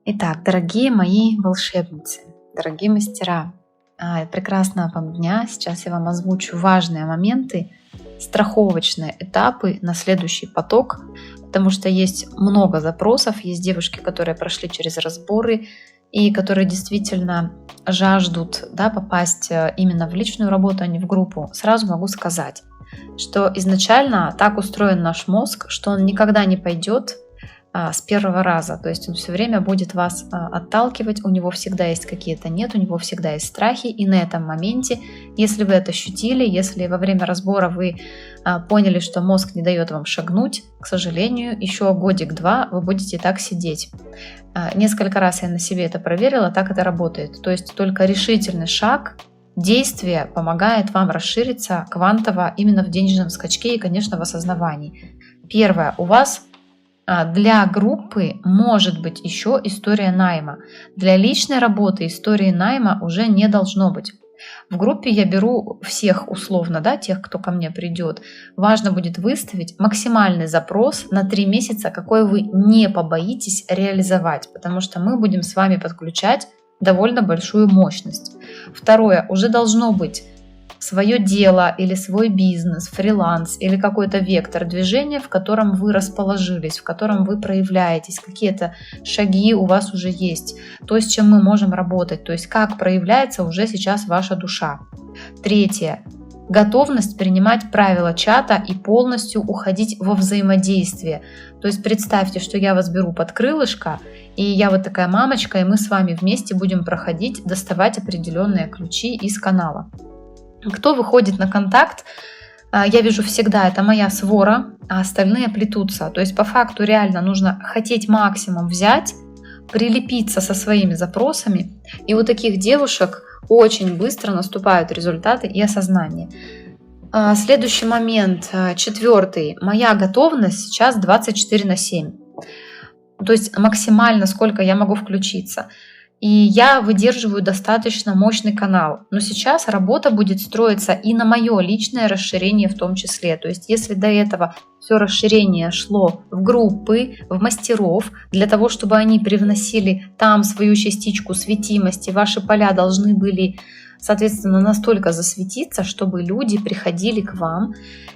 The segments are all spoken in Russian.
Итак, дорогие мои волшебницы, дорогие мастера, прекрасного вам дня. Сейчас я вам озвучу важные моменты, страховочные этапы на следующий поток, потому что есть много запросов, есть девушки, которые прошли через разборы и которые действительно жаждут, да, попасть именно в личную работу, а не в группу. Сразу могу сказать, что изначально так устроен наш мозг, что он никогда не пойдет с первого раза. То есть он все время будет вас отталкивать, у него всегда есть какие-то нет, у него всегда есть страхи. И на этом моменте, если вы это ощутили, если во время разбора вы поняли, что мозг не дает вам шагнуть, к сожалению, еще годик-два вы будете так сидеть. Несколько раз я на себе это проверила, так это работает. То есть только решительный шаг, действие помогает вам расшириться квантово именно в денежном скачке и, конечно, в осознавании. Первое, у вас для группы может быть еще история найма. Для личной работы истории найма уже не должно быть. В группе я беру всех условно, да, тех, кто ко мне придет. Важно будет выставить максимальный запрос на 3 месяца, какой вы не побоитесь реализовать, потому что мы будем с вами подключать довольно большую мощность. Второе, уже должно быть свое дело или свой бизнес, фриланс или какой-то вектор движения, в котором вы расположились, в котором вы проявляетесь, какие-то шаги у вас уже есть, то, с чем мы можем работать, то есть как проявляется уже сейчас ваша душа. Третье. Готовность принимать правила чата и полностью уходить во взаимодействие. То есть представьте, что я вас беру под крылышко, и я вот такая мамочка, и мы с вами вместе будем проходить, доставать определенные ключи из канала. Кто выходит на контакт, я вижу всегда, это моя свора, а остальные плетутся. То есть по факту реально нужно хотеть максимум взять, прилепиться со своими запросами. И у таких девушек очень быстро наступают результаты и осознание. Следующий момент, 4. Моя готовность сейчас 24/7. То есть максимально сколько я могу включиться. И я выдерживаю достаточно мощный канал. Но сейчас работа будет строиться и на мое личное расширение в том числе. То есть если до этого все расширение шло в группы, в мастеров, для того, чтобы они привносили там свою частичку светимости, ваши поля должны были, соответственно, настолько засветиться, чтобы люди приходили к вам,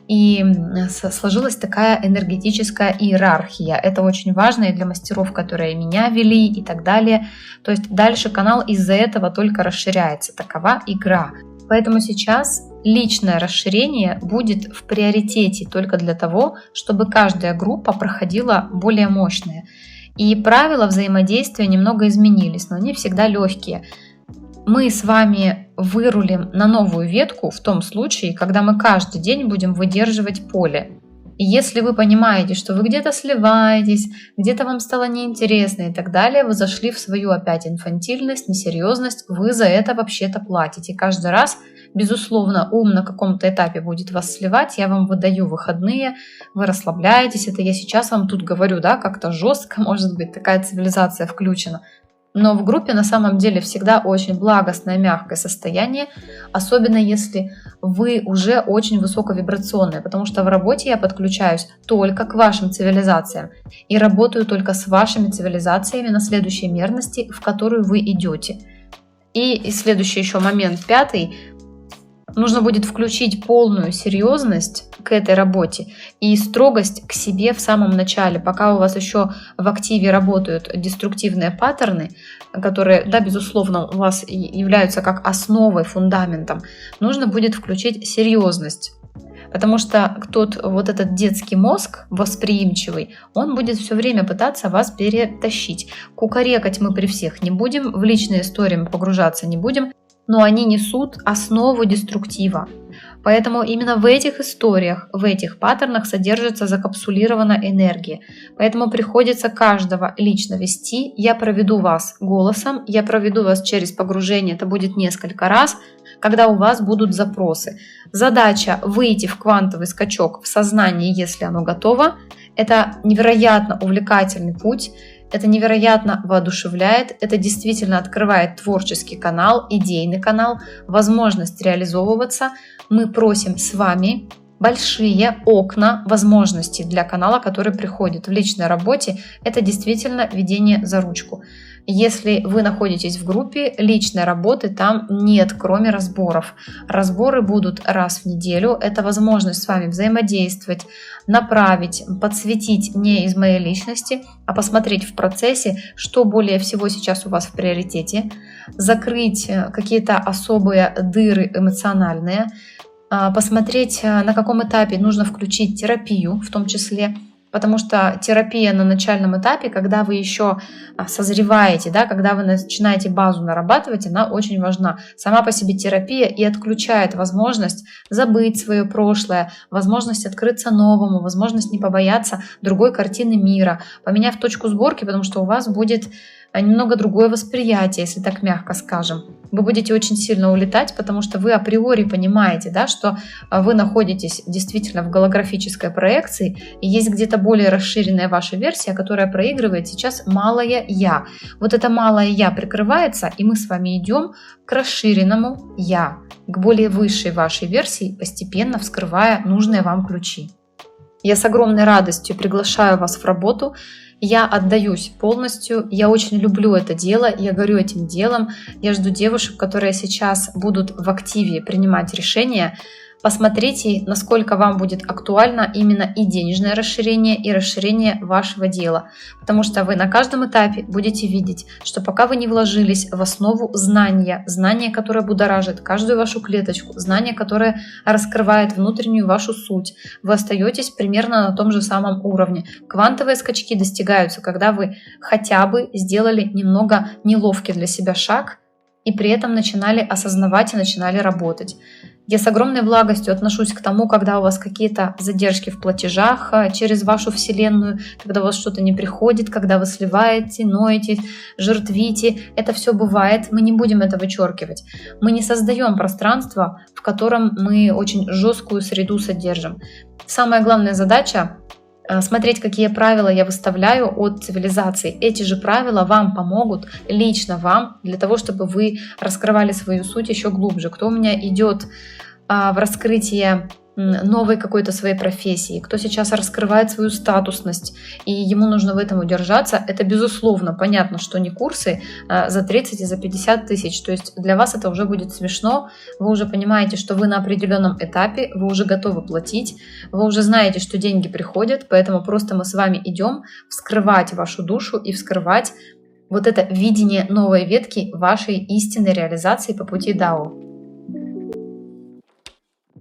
и сложилась такая энергетическая иерархия. Это очень важно и для мастеров, которые меня вели и так далее. То есть дальше канал из-за этого только расширяется. Такова игра. Поэтому сейчас личное расширение будет в приоритете только для того, чтобы каждая группа проходила более мощные. И правила взаимодействия немного изменились, но они всегда легкие. Мы с вами вырулим на новую ветку в том случае, когда мы каждый день будем выдерживать поле. И если вы понимаете, что вы где-то сливаетесь, где-то вам стало неинтересно и так далее, вы зашли в свою опять инфантильность, несерьезность, вы за это вообще-то платите. Каждый раз, безусловно, ум на каком-то этапе будет вас сливать, я вам выдаю выходные, вы расслабляетесь, это я сейчас вам тут говорю, да, как-то жестко, может быть, такая цивилизация включена. Но в группе на самом деле всегда очень благостное, мягкое состояние, особенно если вы уже очень высоковибрационные, потому что в работе я подключаюсь только к вашим цивилизациям и работаю только с вашими цивилизациями на следующей мерности, в которую вы идете. И следующий еще момент, 5. Нужно будет включить полную серьезность к этой работе и строгость к себе в самом начале, пока у вас еще в активе работают деструктивные паттерны, которые, да, безусловно, у вас являются как основой, фундаментом. Нужно будет включить серьезность. Потому что вот этот детский мозг восприимчивый, он будет все время пытаться вас перетащить. Кукарекать мы при всех не будем, в личные истории мы погружаться не будем, но они несут основу деструктива. Поэтому именно в этих историях, в этих паттернах содержится закапсулированная энергия. Поэтому приходится каждого лично вести. Я проведу вас голосом, я проведу вас через погружение, это будет несколько раз, когда у вас будут запросы. Задача выйти в квантовый скачок в сознании, если оно готово. Это невероятно увлекательный путь. Это невероятно воодушевляет, это действительно открывает творческий канал, идейный канал, возможность реализовываться. Мы просим с вами большие окна возможностей для канала, который приходит в личной работе. Это действительно ведение за ручку. Если вы находитесь в группе, личной работы там нет, кроме разборов. Разборы будут раз в неделю. Это возможность с вами взаимодействовать, направить, подсветить не из моей личности, а посмотреть в процессе, что более всего сейчас у вас в приоритете, закрыть какие-то особые дыры эмоциональные, посмотреть, на каком этапе нужно включить терапию в том числе, потому что терапия на начальном этапе, когда вы еще созреваете, да, когда вы начинаете базу нарабатывать, она очень важна. Сама по себе терапия и отключает возможность забыть свое прошлое, возможность открыться новому, возможность не побояться другой картины мира, поменяв точку сборки, потому что у вас будет немного другое восприятие, если так мягко скажем. Вы будете очень сильно улетать, потому что вы априори понимаете, да, что вы находитесь действительно в голографической проекции, и есть где-то более расширенная ваша версия, которая проигрывает сейчас малое «я». Вот это малое «я» прикрывается, и мы с вами идем к расширенному «я», к более высшей вашей версии, постепенно вскрывая нужные вам ключи. Я с огромной радостью приглашаю вас в работу. Я отдаюсь полностью, я очень люблю это дело, я горю этим делом. Я жду девушек, которые сейчас будут в активе принимать решения. Посмотрите, насколько вам будет актуально именно и денежное расширение, и расширение вашего дела. Потому что вы на каждом этапе будете видеть, что пока вы не вложились в основу знания, которое будоражит каждую вашу клеточку, знание, которое раскрывает внутреннюю вашу суть, вы остаетесь примерно на том же самом уровне. Квантовые скачки достигаются, когда вы хотя бы сделали немного неловкий для себя шаг и при этом начинали осознавать и начинали работать. Я с огромной благостью отношусь к тому, когда у вас какие-то задержки в платежах через вашу вселенную, когда у вас что-то не приходит, когда вы сливаете, ноете, жертвите. Это все бывает, мы не будем это вычеркивать. Мы не создаем пространство, в котором мы очень жесткую среду содержим. Самая главная задача смотреть, какие правила я выставляю от цивилизации. Эти же правила вам помогут, лично вам, для того, чтобы вы раскрывали свою суть еще глубже. Кто у меня идет в раскрытие новой какой-то своей профессии, кто сейчас раскрывает свою статусность, и ему нужно в этом удержаться, это безусловно понятно, что не курсы за 30 и за 50 тысяч, то есть для вас это уже будет смешно, вы уже понимаете, что вы на определенном этапе, вы уже готовы платить, вы уже знаете, что деньги приходят, поэтому просто мы с вами идем вскрывать вашу душу и вскрывать вот это видение новой ветки вашей истинной реализации по пути Дао.